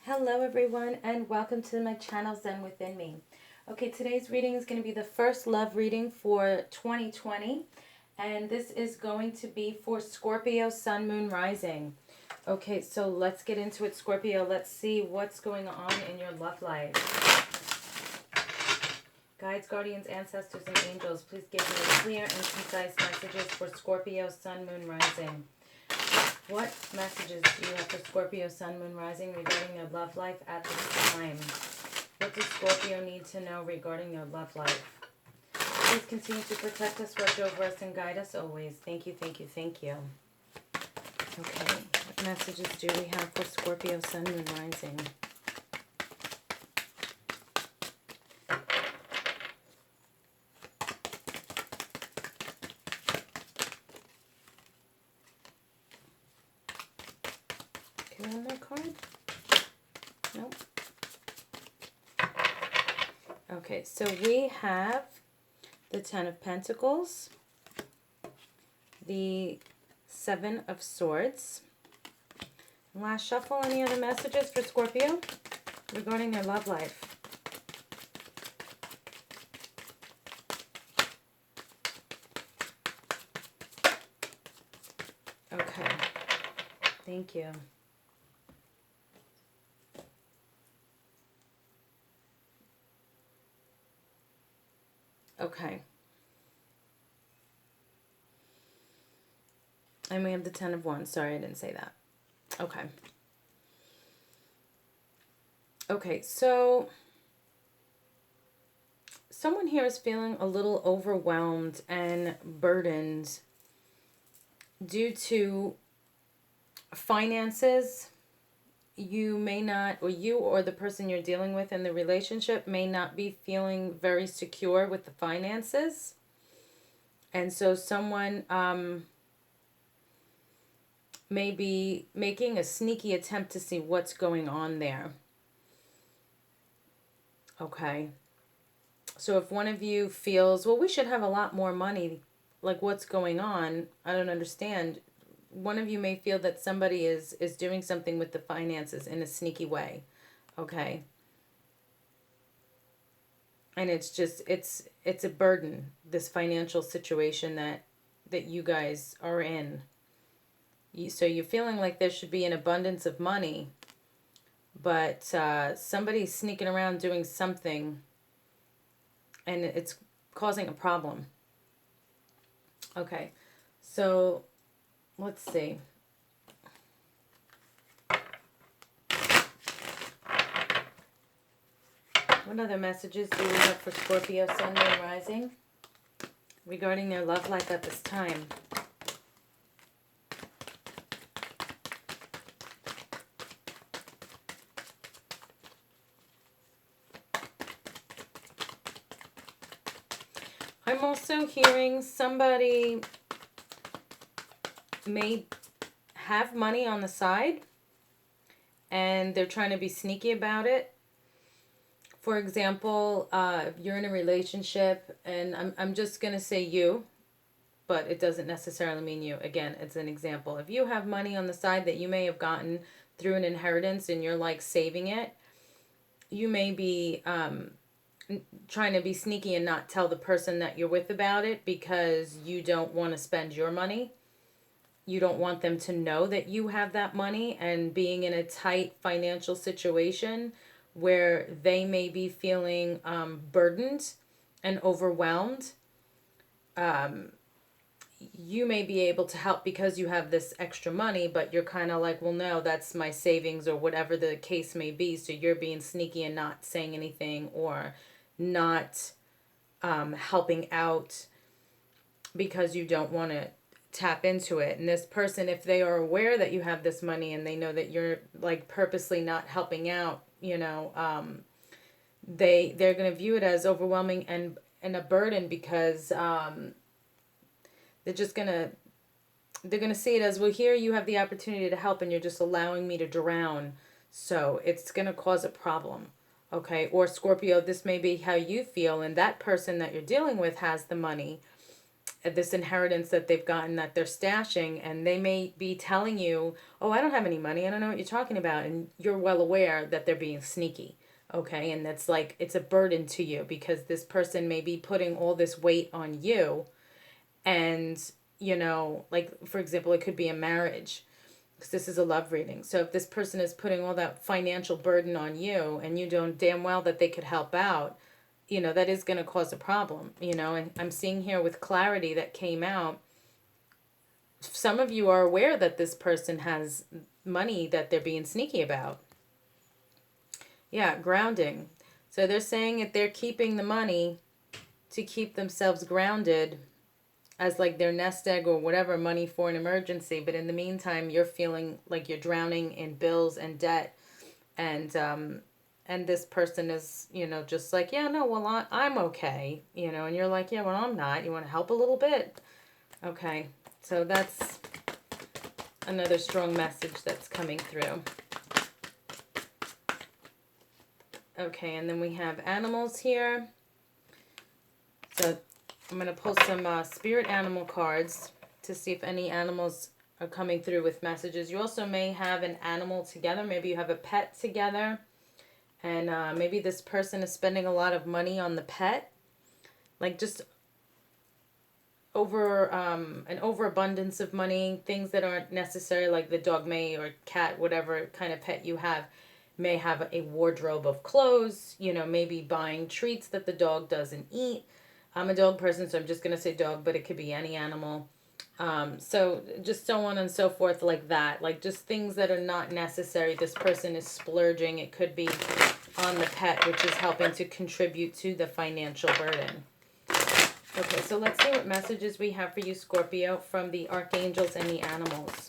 Hello everyone and welcome to my channel Zen Within Me. Okay, today's reading is going to be the first love reading for 2020, and this is going to be for Scorpio, Sun, Moon, Rising. Okay, so let's get into it, Scorpio. Let's see what's going on in your love life. Guides, guardians, ancestors, and angels, please give me clear and concise messages for Scorpio, Sun, Moon, Rising. What messages do you have for Scorpio, Sun, Moon, Rising regarding their love life at this time? What does Scorpio need to know regarding their love life? Please continue to protect us, watch over us, and guide us always. Thank you, thank you, thank you. Okay, what messages do we have for Scorpio, Sun, Moon, Rising? One more card? Nope. Okay, so we have the Ten of Pentacles, the Seven of Swords. Last shuffle, any other messages for Scorpio regarding their love life? Okay, thank you. Okay. And we have the Ten of Wands. Sorry, I didn't say that. Okay. Okay, so someone here is feeling a little overwhelmed and burdened due to finances. You may not, or you or the person you're dealing with in the relationship may not be feeling very secure with the finances. And so someone may be making a sneaky attempt to see what's going on there. Okay. So if one of you feels, well, we should have a lot more money, like what's going on? I don't understand. One of you may feel that somebody is doing something with the finances in a sneaky way. Okay. And it's just, it's a burden, this financial situation that you guys are in. So you're feeling like there should be an abundance of money, but somebody's sneaking around doing something and it's causing a problem. Okay, so let's see. What other messages do we have for Scorpio, Sun, Moon, Rising regarding their love life at this time? I'm also hearing somebody may have money on the side and they're trying to be sneaky about it. For example, if you're in a relationship, and I'm just going to say you, but it doesn't necessarily mean you. Again, it's an example. If you have money on the side that you may have gotten through an inheritance and you're like saving it, you may be trying to be sneaky and not tell the person that you're with about it because you don't want to spend your money. You don't want them to know that you have that money, and being in a tight financial situation where they may be feeling burdened and overwhelmed. You may be able to help because you have this extra money, but you're kind of like, well, no, that's my savings or whatever the case may be. So you're being sneaky and not saying anything or not helping out because you don't want to tap into it. And this person, if they are aware that you have this money and they know that you're like purposely not helping out, you know, they're going to view it as overwhelming and a burden because they're going to see it as, well, here you have the opportunity to help and you're just allowing me to drown. So it's going to cause a problem. Okay. Or Scorpio, this may be how you feel, and that person that you're dealing with has the money this inheritance that they've gotten that they're stashing, and they may be telling you, oh, I don't have any money, I don't know what you're talking about, and you're well aware that they're being sneaky. Okay, and that's like, it's a burden to you because this person may be putting all this weight on you. And like, for example, it could be a marriage, because this is a love reading. So if this person is putting all that financial burden on you, and you don't damn well that they could help out, that is going to cause a problem, and I'm seeing here with clarity that came out, some of you are aware that this person has money that they're being sneaky about. Yeah, grounding. So they're saying that they're keeping the money to keep themselves grounded as like their nest egg or whatever, money for an emergency. But in the meantime, you're feeling like you're drowning in bills and debt. And this person is, just like, yeah, no, well, I'm okay, and you're like, yeah, well, I'm not. You want to help a little bit? Okay, so that's another strong message that's coming through. Okay, and then we have animals here. So I'm going to pull some spirit animal cards to see if any animals are coming through with messages. You also may have an animal together. Maybe you have a pet together. And maybe this person is spending a lot of money on the pet. Like just an overabundance of money. Things that aren't necessary, like the dog may, or cat, whatever kind of pet you have, may have a wardrobe of clothes. Maybe buying treats that the dog doesn't eat. I'm a dog person, so I'm just going to say dog, but it could be any animal. So just so on and so forth, like that. Like just things that are not necessary. This person is splurging. It could be on the pet, which is helping to contribute to the financial burden. Okay, so let's see what messages we have for you, Scorpio, from the archangels and the animals.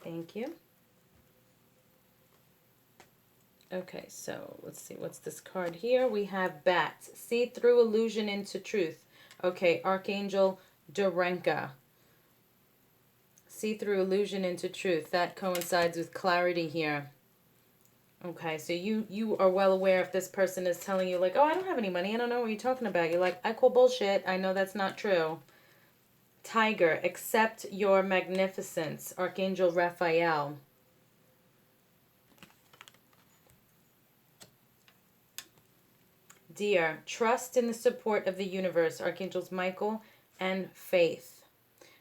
Thank you. Okay, so let's see. What's this card here? We have bats. See through illusion into truth. Okay, Archangel Dorenka. See through illusion into truth. That coincides with clarity here. Okay, so you are well aware if this person is telling you like, oh, I don't have any money, I don't know what you're talking about. You're like, I call bullshit. I know that's not true. Tiger, accept your magnificence. Archangel Raphael. Deer, trust in the support of the universe. Archangels Michael and Faith.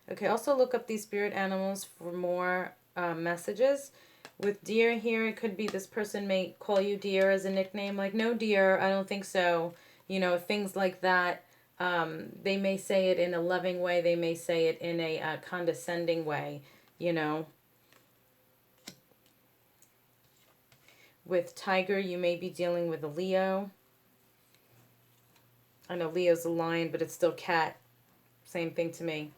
Okay, also look up these spirit animals for more messages. With deer here, it could be this person may call you deer as a nickname. Like, no dear, I don't think so. Things like that. They may say it in a loving way. They may say it in a condescending way, With tiger, you may be dealing with a Leo. I know Leo's a lion, but it's still cat. Same thing to me.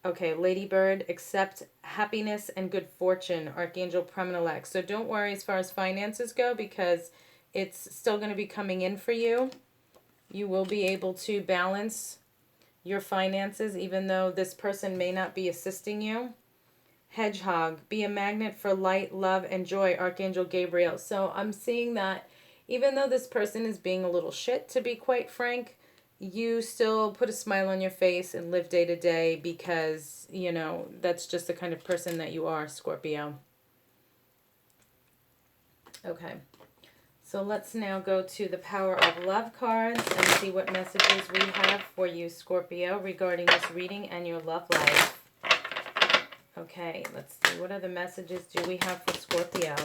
Okay, ladybird, accept happiness and good fortune. Archangel Preminilex. So don't worry as far as finances go, because it's still going to be coming in for you. You will be able to balance your finances, even though this person may not be assisting you. Hedgehog, be a magnet for light, love, and joy. Archangel Gabriel. So I'm seeing that even though this person is being a little shit, to be quite frank, you still put a smile on your face and live day to day, because, that's just the kind of person that you are, Scorpio. Okay. So let's now go to the Power of Love cards and see what messages we have for you, Scorpio, regarding this reading and your love life. Okay, let's see. What other messages do we have for Scorpio?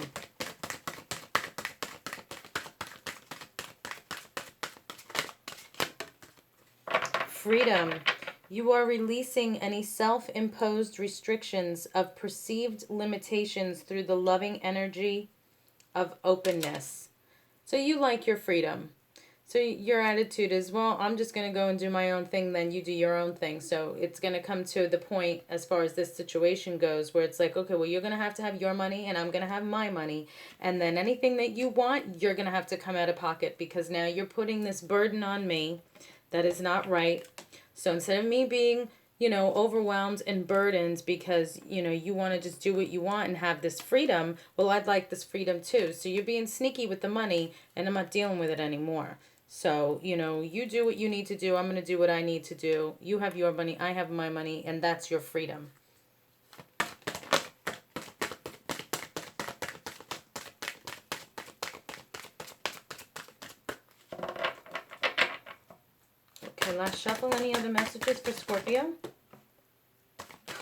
Freedom. You are releasing any self-imposed restrictions of perceived limitations through the loving energy of openness. So you like your freedom. So your attitude is, well, I'm just going to go and do my own thing, then you do your own thing. So it's going to come to the point as far as this situation goes where it's like, okay, well, you're going to have your money and I'm going to have my money. And then anything that you want, you're going to have to come out of pocket, because now you're putting this burden on me that is not right. So instead of me being, overwhelmed and burdened because, you want to just do what you want and have this freedom, well, I'd like this freedom too. So you're being sneaky with the money and I'm not dealing with it anymore. So, you do what you need to do. I'm going to do what I need to do. You have your money, I have my money, and that's your freedom. Okay, last shuffle. Any other messages for Scorpio?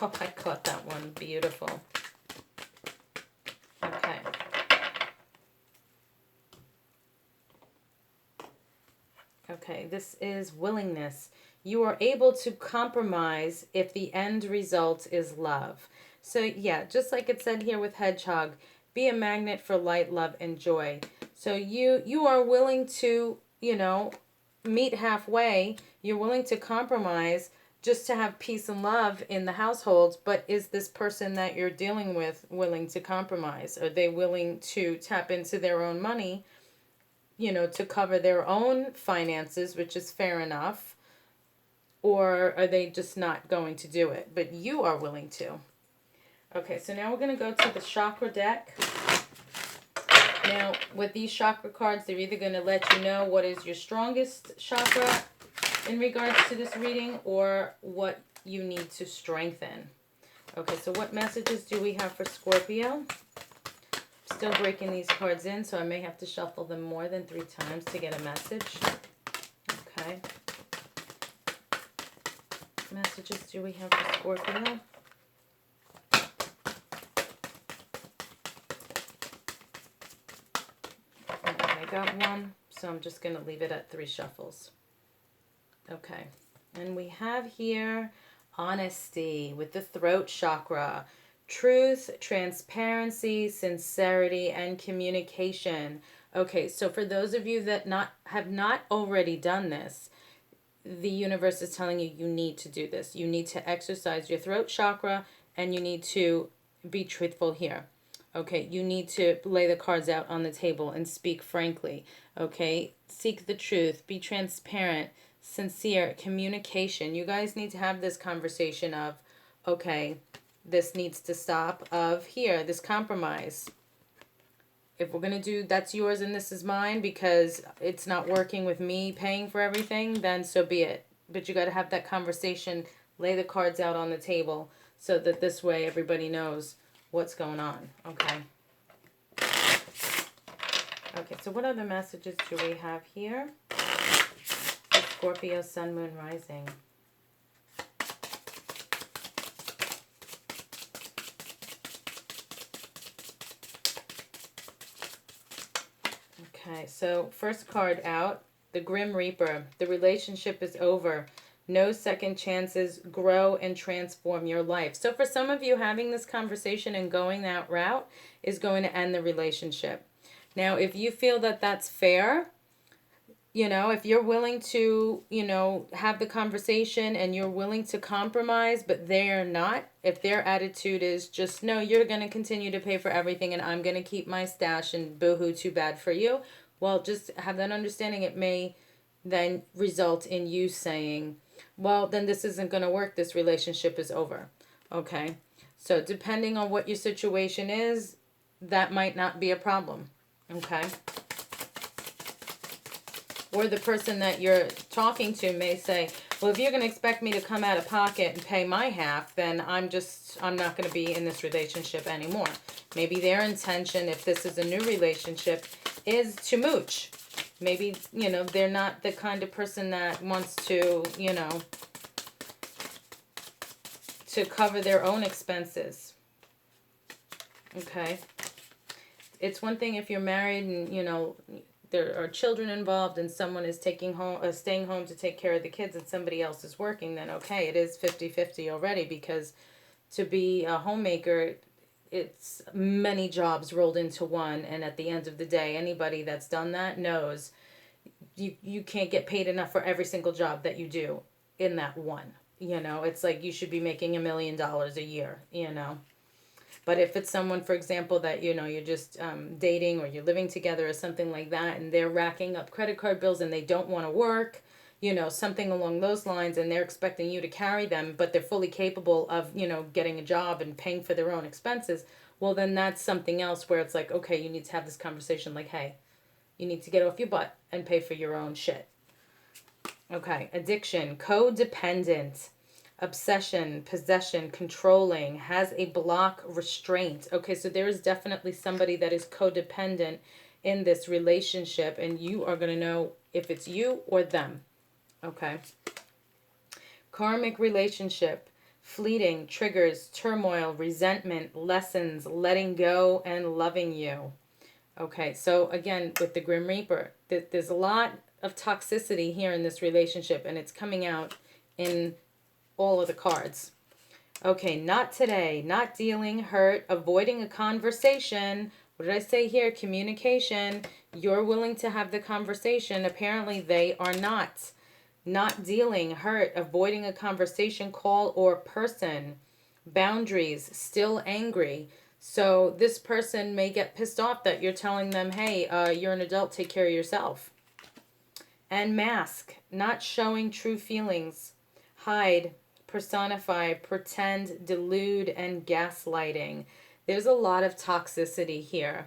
Oh, I caught that one. Beautiful. Okay. Okay, this is willingness. You are able to compromise if the end result is love. So yeah, just like it said here with Hedgehog, be a magnet for light, love, and joy. So you are willing to, meet halfway. You're willing to compromise just to have peace and love in the household. But is this person that you're dealing with willing to compromise? Are they willing to tap into their own money, to cover their own finances, which is fair enough? Or are they just not going to do it? But you are willing to. Okay, so now we're going to go to the chakra deck. Now, with these chakra cards, they're either going to let you know what is your strongest chakra in regards to this reading or what you need to strengthen. Okay, so what messages do we have for Scorpio? Still breaking these cards in, so I may have to shuffle them more than 3 times to get a message. Okay. What messages do we have for Scorpio? Okay, I got one, so I'm just going to leave it at 3 shuffles. Okay, and we have here honesty with the throat chakra. Truth, transparency, sincerity, and communication. Okay, so for those of you that have not already done this, the universe is telling you you need to do this. You need to exercise your throat chakra and you need to be truthful here. Okay, you need to lay the cards out on the table and speak frankly. Okay, seek the truth, be transparent, sincere, communication. You guys need to have this conversation of, okay, this needs to stop, of here, this compromise. If we're going to do that's yours and this is mine because it's not working with me paying for everything, then so be it. But you got to have that conversation, lay the cards out on the table so that this way everybody knows what's going on. Okay. Okay, so what other messages do we have here? Scorpio, Sun, Moon, Rising. Okay, so first card out, the Grim Reaper. The relationship is over. No second chances. Grow and transform your life. So for some of you, having this conversation and going that route is going to end the relationship. Now, if you feel that that's fair, if you're willing to, have the conversation and you're willing to compromise, but they're not, if their attitude is just, no, you're going to continue to pay for everything and I'm going to keep my stash and boohoo, too bad for you. Well, just have that understanding. It may then result in you saying, well, then this isn't going to work. This relationship is over. Okay. So depending on what your situation is, that might not be a problem. Okay. Or the person that you're talking to may say, well, if you're going to expect me to come out of pocket and pay my half, then I'm not going to be in this relationship anymore. Maybe their intention, if this is a new relationship, is to mooch. Maybe, they're not the kind of person that wants to, to cover their own expenses. Okay. It's one thing if you're married and, there are children involved and someone is staying home to take care of the kids and somebody else is working, then okay, it is 50-50 already, because to be a homemaker, it's many jobs rolled into one, and at the end of the day, anybody that's done that knows you can't get paid enough for every single job that you do in that one. It's like you should be making $1 million a year, But if it's someone, for example, that, you're just dating or you're living together or something like that, and they're racking up credit card bills and they don't want to work, you know, something along those lines, and they're expecting you to carry them, but they're fully capable of, you know, getting a job and paying for their own expenses, well, then that's something else where it's like, okay, you need to have this conversation like, hey, you need to get off your butt and pay for your own shit. Okay, addiction, codependent, obsession, possession, controlling, has a block, restraint. Okay, so there is definitely somebody that is codependent in this relationship, and you are going to know if it's you or them. Okay. Karmic relationship, fleeting, triggers, turmoil, resentment, lessons, letting go, and loving you. Okay, so again, with the Grim Reaper, there's a lot of toxicity here in this relationship, and it's coming out in all of the cards. Okay, not today, not dealing, hurt, avoiding a conversation. What did I say here? Communication. You're willing to have the conversation. Apparently, they are not. Not dealing, hurt, avoiding a conversation, call, or person. Boundaries, still angry. So this person may get pissed off that you're telling them, hey, you're an adult, take care of yourself. And mask, not showing true feelings. Hide, personify, pretend, delude, and gaslighting. There's a lot of toxicity here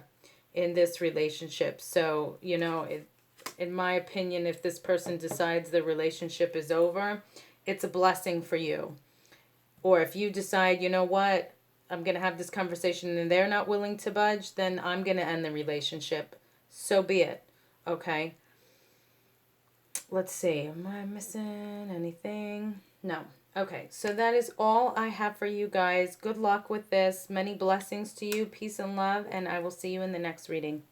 in this relationship. So, you know, in my opinion, if this person decides the relationship is over, it's a blessing for you. Or if you decide, you know what, I'm going to have this conversation and they're not willing to budge, then I'm going to end the relationship. So be it. Okay. Let's see. Am I missing anything? No. Okay. So that is all I have for you guys. Good luck with this. Many blessings to you. Peace and love. And I will see you in the next reading.